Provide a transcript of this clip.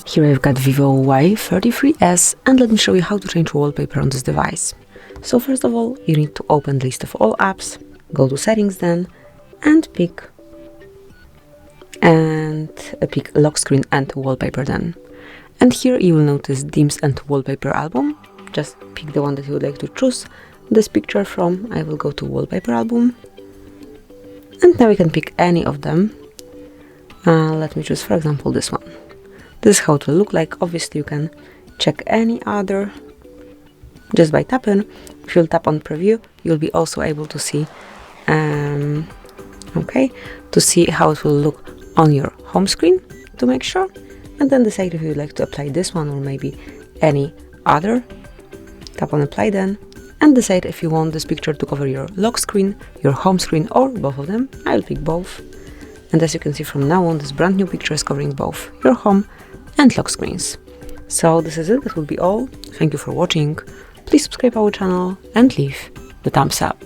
Here I've got VIVO Y33s, and let me show you how to change wallpaper on this device. So first of all, you need to open the list of all apps, go to settings then, and pick lock screen and wallpaper then. And here you will notice themes and wallpaper album. Just pick the one that you would like to choose this picture from. I will go to wallpaper album. And now we can pick any of them. Let me choose, for example, this one. This is how it will look like. Obviously, you can check any other just by tapping. If you'll tap on preview, you'll be also able to see, how it will look on your home screen to make sure. And then decide if you'd like to apply this one or maybe any other. Tap on apply then, and decide if you want this picture to cover your lock screen, your home screen, or both of them. I'll pick both. And as you can see, from now on, this brand new picture is covering both your home and lock screens. So this is it. That will be all. Thank you for watching. Please subscribe our channel and leave the thumbs up.